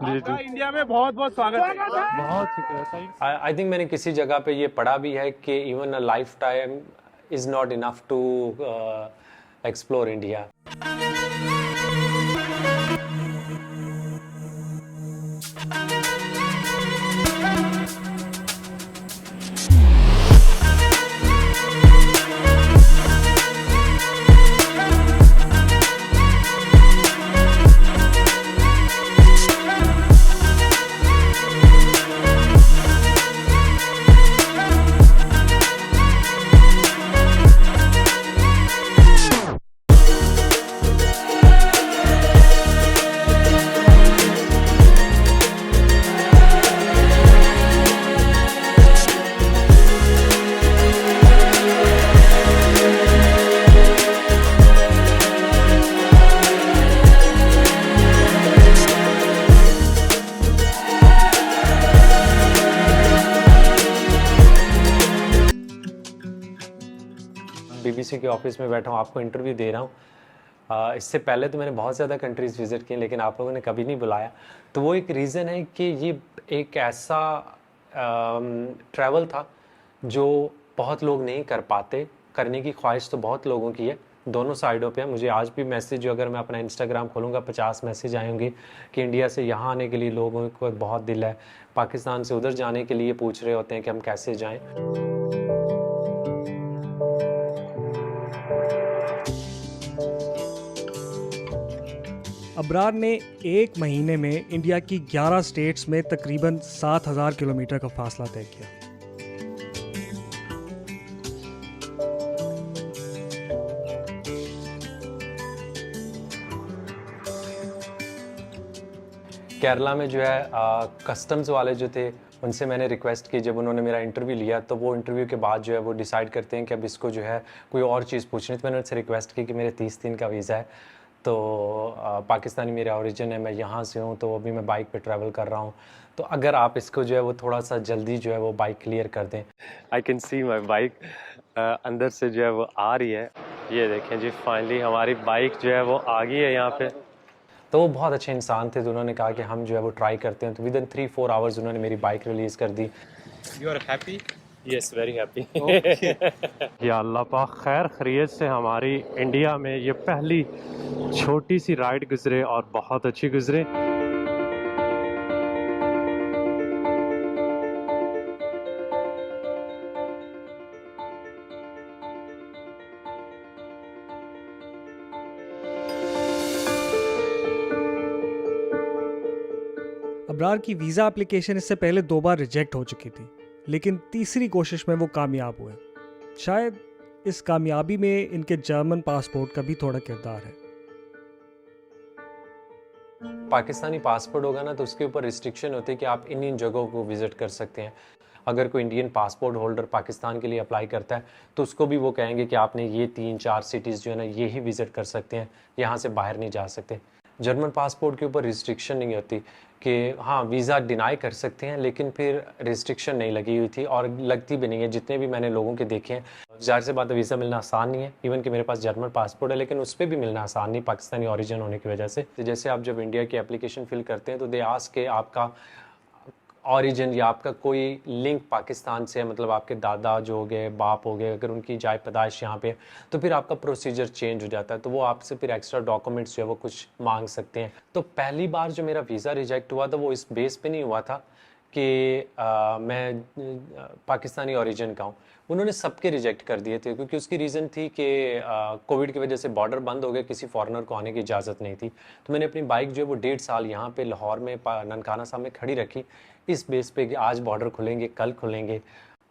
जी आपका जी, इंडिया में बहुत बहुत स्वागत है। बहुत शुक्रिया सही। आई थिंक मैंने किसी जगह पे ये पढ़ा भी है कि even a lifetime is not enough to explore India. BBC के ऑफिस में बैठा हूँ, आपको इंटरव्यू दे रहा हूँ। इससे पहले तो मैंने बहुत ज़्यादा कंट्रीज़ विज़िट किए, लेकिन आप लोगों ने कभी नहीं बुलाया। तो वो एक रीज़न है कि ये एक ऐसा ट्रैवल था जो बहुत लोग नहीं कर पाते। करने की ख्वाहिश तो बहुत लोगों की है, दोनों साइडों पे है। मुझे आज भी मैसेज, जो अगर मैं अपना इंस्टाग्राम खोलूँगा 50 मैसेज आए होंगे कि इंडिया से यहाँ आने के लिए लोगों को बहुत दिल है, पाकिस्तान से उधर जाने के लिए पूछ रहे होते हैं कि हम कैसे जाएँ। अबरार ने एक महीने में इंडिया की 11 स्टेट्स में तकरीबन 7,000 किलोमीटर का फासला तय किया। केरला में जो है कस्टम्स वाले जो थे, उनसे मैंने रिक्वेस्ट की। जब उन्होंने मेरा इंटरव्यू लिया तो वो इंटरव्यू के बाद जो है वो डिसाइड करते हैं कि अब इसको जो है कोई और चीज़ पूछनी। तो मैंने उनसे रिक्वेस्ट की कि मेरे 30 दिन का वीज़ा है, तो पाकिस्तानी मेरा ओरिजिन है, मैं यहाँ से हूँ, तो अभी मैं बाइक पे ट्रैवल कर रहा हूँ, तो अगर आप इसको जो है वो थोड़ा सा जल्दी जो है वो बाइक क्लियर कर दें। I can see my bike अंदर से जो है वो आ रही है। ये देखें जी, फाइनली हमारी बाइक जो है वो आ गई है यहाँ पे। तो वो बहुत अच्छे इंसान थे, तो उन्होंने कहा कि हम जो है वो ट्राई करते हैं। तो विद इन 3-4 आवर्स उन्होंने मेरी बाइक रिलीज़ कर दी। You are happy? Yes, very happy. या अल्लाह पाक खैर खैरियत से हमारी इंडिया में ये पहली छोटी सी राइड गुजरे और बहुत अच्छी गुजरे। अबरार की वीज़ा एप्लीकेशन इससे पहले 2 बार रिजेक्ट हो चुकी थी, लेकिन तीसरी कोशिश में वो कामयाब हुए। शायद इस कामयाबी में इनके जर्मन पासपोर्ट का भी थोड़ा किरदार है। पाकिस्तानी पासपोर्ट होगा ना, तो उसके ऊपर रिस्ट्रिक्शन होती है कि आप इन जगहों को विज़िट कर सकते हैं। अगर कोई इंडियन पासपोर्ट होल्डर पाकिस्तान के लिए अप्लाई करता है तो उसको भी वो कहेंगे कि आपने ये 3-4 सिटीज़ जो है ना, ये ही विज़िट कर सकते हैं, यहाँ से बाहर नहीं जा सकते। जर्मन पासपोर्ट के ऊपर रिस्ट्रिक्शन नहीं होती कि हाँ वीज़ा डिनाई कर सकते हैं, लेकिन फिर रिस्ट्रिक्शन नहीं लगी हुई थी और लगती भी नहीं है। जितने भी मैंने लोगों के देखे हैं, ज़ाहिर सी बात है वीज़ा मिलना आसान नहीं है। इवन कि मेरे पास जर्मन पासपोर्ट है, लेकिन उस पर भी मिलना आसान नहीं, पाकिस्तानी ओरिजिन होने की वजह से। तो जैसे आप जब इंडिया की एप्लीकेशन फिल करते हैं तो दे आस्क के आपका ओरिजिन या आपका कोई लिंक पाकिस्तान से है, मतलब आपके दादा जो हो गए, बाप हो गए, अगर उनकी जाए पैदाइश यहाँ पे, तो फिर आपका प्रोसीजर चेंज हो जाता है। तो वो आपसे फिर एक्स्ट्रा डॉक्यूमेंट्स जो है वो कुछ मांग सकते हैं। तो पहली बार जो मेरा वीज़ा रिजेक्ट हुआ था वो इस बेस पे नहीं हुआ था कि मैं पाकिस्तानी ओरिजिन का हूँ। उन्होंने सबके रिजेक्ट कर दिए थे, क्योंकि उसकी रीज़न थी कि कोविड की वजह से बॉर्डर बंद हो गए, किसी फॉरेनर को आने की इजाज़त नहीं थी। तो मैंने अपनी बाइक जो है वो 1.5 साल यहाँ पे लाहौर में ननकाना साहब में खड़ी रखी, इस बेस पे कि आज बॉर्डर खुलेंगे, कल खुलेंगे।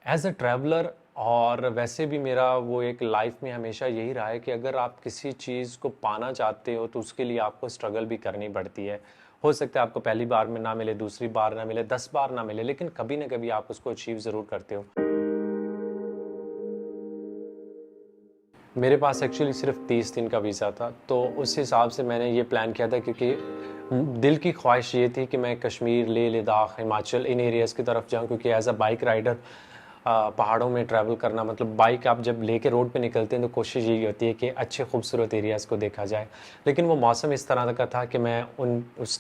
एज अ ट्रैवलर और वैसे भी मेरा वो एक लाइफ में हमेशा यही रहा है कि अगर आप किसी चीज़ को पाना चाहते हो तो उसके लिए आपको स्ट्रगल भी करनी पड़ती है। हो सकता है आपको पहली बार में ना मिले, दूसरी बार ना मिले, 10 बार ना मिले, लेकिन कभी ना कभी आप उसको अचीव ज़रूर करते हो। मेरे पास एक्चुअली सिर्फ 30 दिन का वीज़ा था, तो उस हिसाब से मैंने ये प्लान किया था, क्योंकि दिल की ख्वाहिश ये थी कि मैं कश्मीर, लेह लद्दाख, हिमाचल, इन एरियाज़ की तरफ जाऊँ, क्योंकि एज अ बाइक राइडर पहाड़ों में ट्रैवल करना, मतलब बाइक आप जब लेके रोड पे निकलते हैं तो कोशिश यही होती है कि अच्छे खूबसूरत एरियाज़ को देखा जाए। लेकिन वो मौसम इस तरह का था कि मैं उस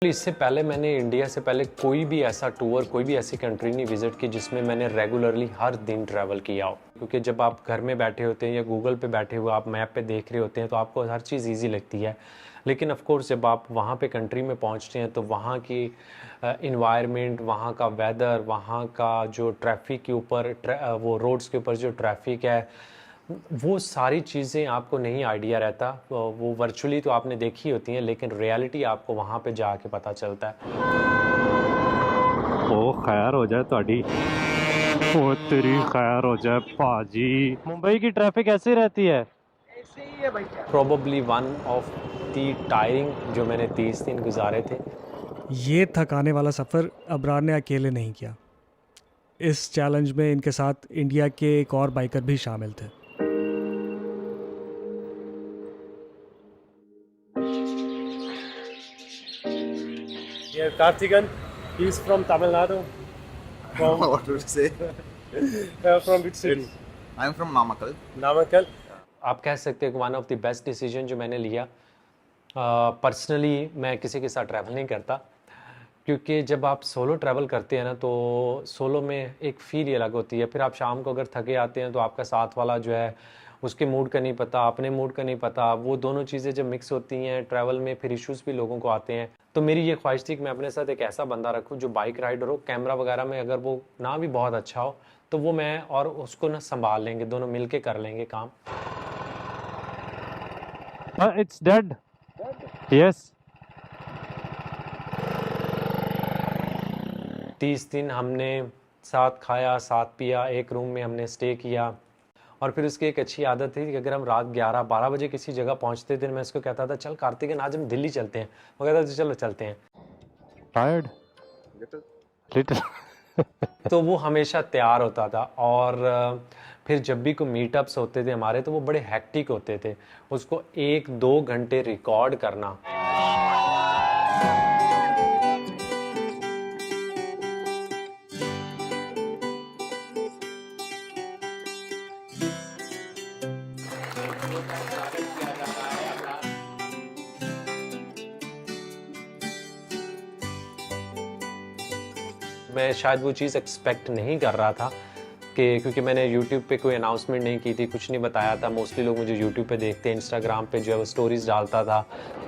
इससे पहले मैंने इंडिया से पहले कोई भी ऐसा टूर, कोई भी ऐसी कंट्री नहीं विज़िट की जिसमें मैंने रेगुलरली हर दिन ट्रैवल किया हो। क्योंकि जब आप घर में बैठे होते हैं या गूगल पे बैठे हुए आप मैप पे देख रहे होते हैं तो आपको हर चीज़ ईजी लगती है। लेकिन ऑफ कोर्स जब आप वहाँ पे कंट्री में पहुँचते हैं तो वहाँ की इन्वायरमेंट, वहाँ का वेदर, वहाँ का जो ट्रैफिक के ऊपर वो रोड्स के ऊपर जो ट्रैफिक है, वो सारी चीज़ें आपको नहीं आइडिया रहता। वो वर्चुअली तो आपने देखी होती हैं लेकिन रियलिटी आपको वहाँ पे जाके पता चलता है। ओ खैर हो जाए ਤੁਹਾਡੀ ओ तेरी खैर हो जाए पाजी। मुंबई की ट्रैफिक ऐसी रहती है? ऐसे ही है भैया। Probably one of the tiring जो मैंने 30 दिन गुजारे थे। ये थकाने वाला सफ़र अबरार ने अकेले नहीं किया। इस चैलेंज में इनके साथ इंडिया के एक और बाइकर भी शामिल थे। Yeah, Kartigan, he's from Tamil Nadu. What to say? From which city? I'm from Namakkal. Namakkal. आप कह सकते हैं कि one of the best decision जो मैंने लिया। पर्सनली मैं किसी के साथ ट्रैवल नहीं करता, क्योंकि जब आप सोलो ट्रैवल करते हैं ना तो सोलो में एक फील ही अलग होती है। फिर आप शाम को अगर थके आते हैं तो आपका साथ वाला जो है उसके मूड का नहीं पता, अपने मूड का नहीं पता। वो दोनों चीज़ें जब मिक्स होती हैं ट्रैवल में फिर इश्यूज़ भी लोगों को आते हैं। तो मेरी ये ख्वाहिश थी कि मैं अपने साथ एक ऐसा बंदा रखूं जो बाइक राइडर हो। कैमरा वगैरह में अगर वो ना भी बहुत अच्छा हो तो वो मैं और उसको ना संभाल लेंगे, दोनों मिलके कर लेंगे काम। It's dead. Yes. 30 दिन हमने साथ खाया, साथ पिया, एक रूम में हमने स्टे किया। और फिर उसकी एक अच्छी आदत थी कि अगर हम रात 11-12 बजे किसी जगह पहुंचते थे, मैं उसको कहता था चल कार्तिकेन आज हम दिल्ली चलते हैं। वो कहता था चलो चलते हैं। Tired? Little. तो वो हमेशा तैयार होता था। और फिर जब भी कोई मीटअप्स होते थे हमारे तो वो बड़े हैक्टिक होते थे। उसको 1-2 घंटे रिकॉर्ड करना, मैं शायद वो चीज़ एक्सपेक्ट नहीं कर रहा था कि, क्योंकि मैंने YouTube पे कोई अनाउंसमेंट नहीं की थी, कुछ नहीं बताया था। मोस्टली लोग मुझे YouTube पे देखते हैं, Instagram पे जो है वो स्टोरीज डालता था।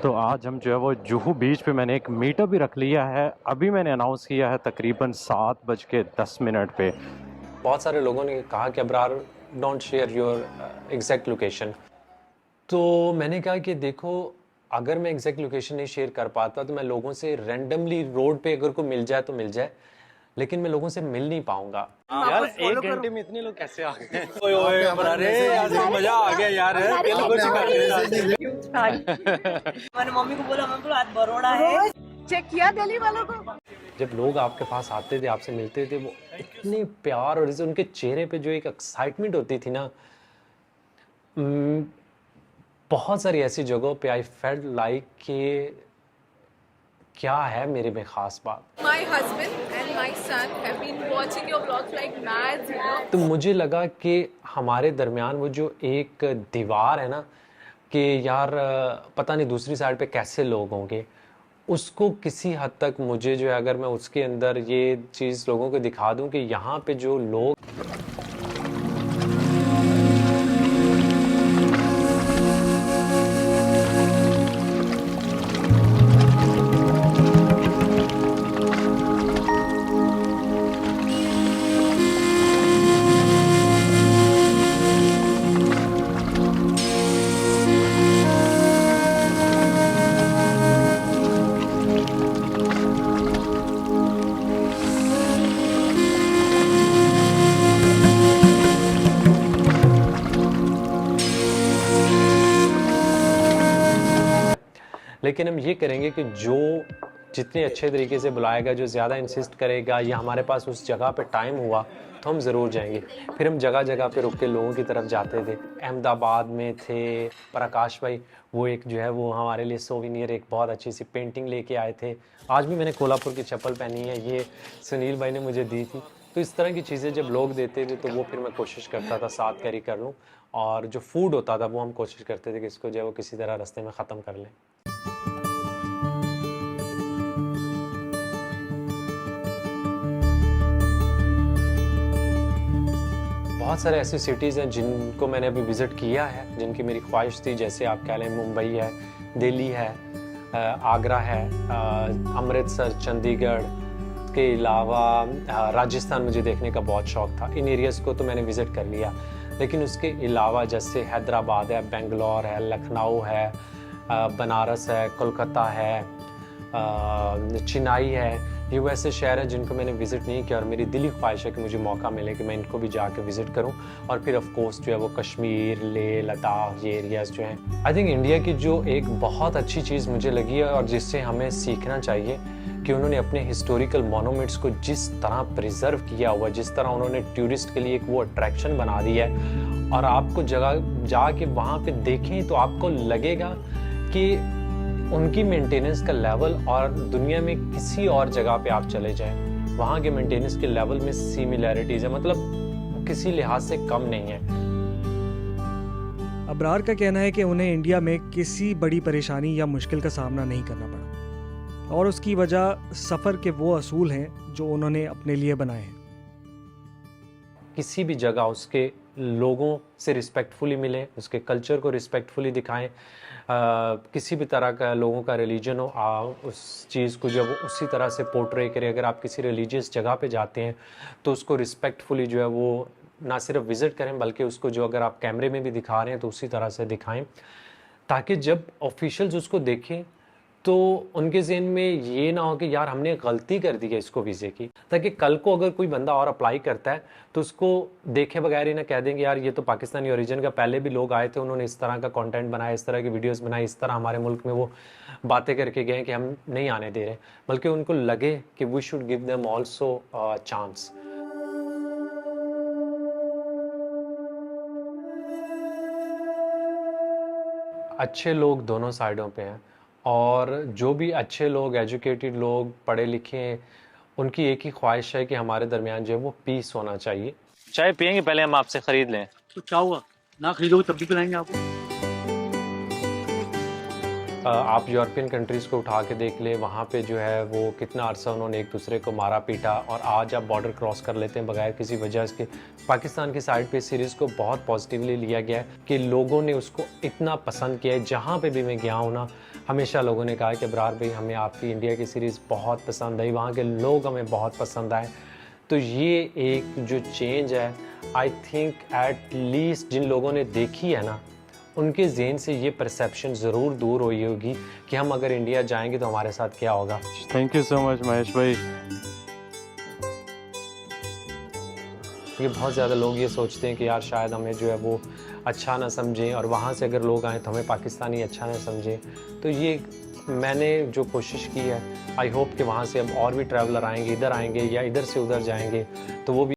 तो आज हम जो है वो जुहू बीच पे मैंने एक मीटअप भी रख लिया है। अभी मैंने अनाउंस किया है तकरीबन 7:10 पे। बहुत सारे लोगों ने कहा कि Abrar don't share your exact location. तो मैंने कहा कि देखो अगर मैं एग्जैक्ट लोकेशन नहीं शेयर कर पाता तो मैं लोगों से रैंडमली रोड पे अगर को मिल जाए तो मिल जाए, लेकिन मैं लोगों से मिल नहीं पाऊंगा। यार 1 घंटे में इतने लोग कैसे आ गए? ओए ओए अरे यार मजा आ गया यार। मैंने मम्मी को बोला, मम्मी आज बरोड़ा है, चेक किया दिल्ली वालों को। जब लोग आपके पास आते थे, आपसे मिलते थे, वो इतने प्यार और जैसे उनके चेहरे पे जो एक एक्साइटमेंट होती थी ना, बहुत सारी ऐसी जगहों पे आई फेल्ट लाइक कि क्या है मेरे में खास बात। My husband and my son have been watching your vlogs like mad, you know. तो मुझे लगा कि हमारे दरमियान वो जो एक दीवार है ना कि यार पता नहीं दूसरी साइड पे कैसे लोग होंगे, उसको किसी हद तक मुझे जो है अगर मैं उसके अंदर ये चीज़ लोगों को दिखा दूं कि यहाँ पे जो लोग लेकिन हम ये करेंगे कि जो जितने अच्छे तरीके से बुलाएगा, जो ज़्यादा इंसिस्ट करेगा, या हमारे पास उस जगह पे टाइम हुआ तो हम ज़रूर जाएंगे। फिर हम जगह जगह पे रुक के लोगों की तरफ जाते थे। अहमदाबाद में थे प्रकाश भाई, वो एक जो है वो हमारे लिए सोविनियर एक बहुत अच्छी सी पेंटिंग लेके आए थे। आज भी मैंने कोल्हापुर की चप्पल पहनी है, ये सुनील भाई ने मुझे दी थी। तो इस तरह की चीज़ें जब लोग देते थे तो वो फिर मैं कोशिश करता था साथ कैरी कर लूँ। और जो फूड होता था वो हम कोशिश करते थे कि इसको जो है वो किसी तरह रास्ते में ख़त्म कर लें। बहुत सारे ऐसी सिटीज़ हैं जिनको मैंने अभी विज़िट किया है, जिनकी मेरी ख्वाहिश थी, जैसे आप कह लें मुंबई है, दिल्ली है, आगरा है, अमृतसर, चंडीगढ़ के अलावा राजस्थान मुझे देखने का बहुत शौक़ था। इन एरियाज़ को तो मैंने विज़िट कर लिया, लेकिन उसके अलावा जैसे हैदराबाद है, बेंगलोर है, लखनऊ है, बनारस है, कोलकाता है, चेन्नई है, ये वैसे शहर हैं जिनको मैंने विज़िट नहीं किया और मेरी दिली ख्वाहिश है कि मुझे मौका मिले कि मैं इनको भी जाके विज़िट करूं। और फिर ऑफ कोर्स जो है वो कश्मीर, लेह लद्दाख, ये एरियाज़ जो हैं। आई थिंक इंडिया की जो एक बहुत अच्छी चीज़ मुझे लगी है और जिससे हमें सीखना चाहिए कि उन्होंने अपने हिस्टोरिकल मोनूमेंट्स को जिस तरह प्रिजर्व किया हुआ, जिस तरह उन्होंने टूरिस्ट के लिए एक वो अट्रैक्शन बना दी है, और आपको जगह जाके वहाँ पे देखें तो आपको लगेगा कि उनकी मेंटेनेंस का लेवल और दुनिया में किसी और जगह पे आप चले जाएं, वहाँ के मेंटेनेंस के लेवल में सिमिलैरिटीज़ है, मतलब किसी लिहाज से कम नहीं है। अबरार का कहना है कि उन्हें इंडिया में किसी बड़ी परेशानी या मुश्किल का सामना नहीं करना पड़ा, और उसकी वजह सफ़र के वो असूल हैं जो उन्होंने अपने लिए बनाए हैं। किसी भी जगह उसके लोगों से रिस्पेक्टफुली मिलें, उसके कल्चर को रिस्पेक्टफुली दिखाएं, किसी भी तरह का लोगों का रिलीजन हो, उस चीज़ को जो वो उसी तरह से पोर्ट्रे करें। अगर आप किसी रिलीजियस जगह पे जाते हैं तो उसको रिस्पेक्टफुली जो है वो ना सिर्फ विज़िट करें, बल्कि उसको जो अगर आप कैमरे में भी दिखा रहे हैं तो उसी तरह से दिखाएं, ताकि जब ऑफिशियल्स उसको देखें तो उनके ज़हन में ये ना हो कि यार हमने गलती कर दी है इसको वीज़े की, ताकि कल को अगर कोई बंदा और अप्लाई करता है तो उसको देखे बगैर ही ना कह देंगे यार ये तो पाकिस्तानी ओरिजिन का, पहले भी लोग आए थे, उन्होंने इस तरह का कंटेंट बनाया, इस तरह की वीडियोस बनाई, इस तरह हमारे मुल्क में वो बातें करके गए कि हम नहीं आने दे रहे, बल्कि उनको लगे कि we should give them also chance. अच्छे लोग दोनों साइडों पे हैं, और जो भी अच्छे लोग, एजुकेटेड लोग, पढ़े लिखे हैं, उनकी एक ही ख्वाहिश है कि हमारे दरमियान जो है वो पीस होना चाहिए। चाय पियेंगे, पहले हम आपसे खरीद लें। तो क्या हुआ, ना खरीदोगे तब भी पिलाएंगे आपको। आप यूरोपियन कंट्रीज़ को उठा के देख ले, वहाँ पे जो है वो कितना अरसा उन्होंने एक दूसरे को मारा पीटा, और आज आप बॉर्डर क्रॉस कर लेते हैं बगैर किसी वजह के। पाकिस्तान की साइड पे सीरीज़ को बहुत पॉजिटिवली लिया गया है कि लोगों ने उसको इतना पसंद किया है। जहाँ पे भी मैं गया हूँ ना, हमेशा लोगों ने कहा कि अबरार भाई हमें आपकी इंडिया की सीरीज़ बहुत पसंद आई, वहाँ के लोग हमें बहुत पसंद आए। तो ये एक जो चेंज है, आई थिंक एट लीस्ट जिन लोगों ने देखी है ना, उनके ज़हन से ये परसेप्शन ज़रूर दूर हुई होगी कि हम अगर इंडिया जाएंगे तो हमारे साथ क्या होगा। Thank you so much Mahesh भाई। ये बहुत ज़्यादा लोग ये सोचते हैं कि यार शायद हमें जो है वो अच्छा ना समझें, और वहाँ से अगर लोग आएँ तो हमें पाकिस्तानी अच्छा ना समझें। तो ये मैंने जो कोशिश की है, आई होप कि वहाँ से अब और भी ट्रैवलर आएंगे, इधर आएंगे या इधर से उधर जाएंगे तो वो भी